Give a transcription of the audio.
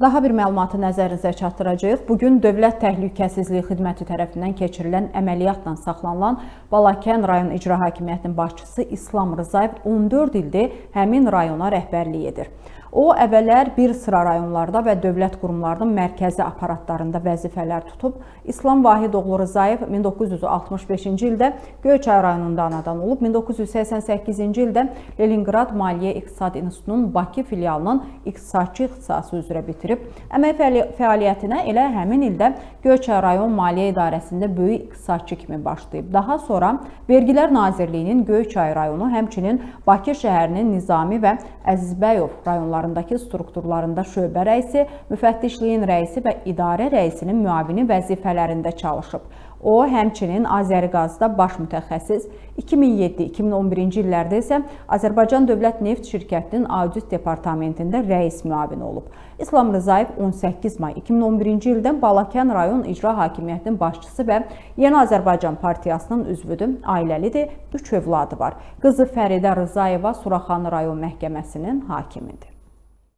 Daha bir məlumatı nəzərinizə çatdıracağıq. Bugün Dövlət Təhlükəsizliyi Xidməti tərəfindən keçirilən əməliyyatla saxlanılan Balakən rayon İcra Hakimiyyətinin başçısı İslam Rzayev 14 ildir həmin rayona rəhbərlik edir. O, əvvəllər bir sıra rayonlarda və dövlət qurumlarının mərkəzi aparatlarında vəzifələr tutub. İslam Vahidoğlu Rzayev 1965-ci ildə Göyçay rayonunda anadan olub, 1988-ci ildə Leningrad Maliyyə İqtisad İnstitutunun Bakı filialının iqtisadçı ixtisası üzrə bitirib. Əmək fəaliyyətinə elə həmin ildə Göyçay rayon Maliyyə İdarəsində böyük iqtisadçı kimi başlayıb. Daha sonra Vergilər Nazirliyinin Göyçay rayonu, həmçinin Bakı şəhərinin Nizami və Əzizbəyov rayonlarındakı strukturlarında şöbə rəisi, müfəttişliyin rəisi və idarə rəisinin müavini vəzifələrində çalışıb. O, həmçinin Azəriqazda baş mütəxəssis, 2007-2011-ci illərdə isə Azərbaycan Dövlət Neft Şirkətinin Audit Departamentində rəis müavini olub. İslam Rzayev 18 may 2011-ci ildən Balakən rayon İcra Hakimiyyətinin başçısı və Yeni Azərbaycan Partiyasının üzvüdür, ailəlidir, 3 övladı var. Qızı Fəridə Rzayeva Suraxanı rayon məhkəməsinin hakimidir.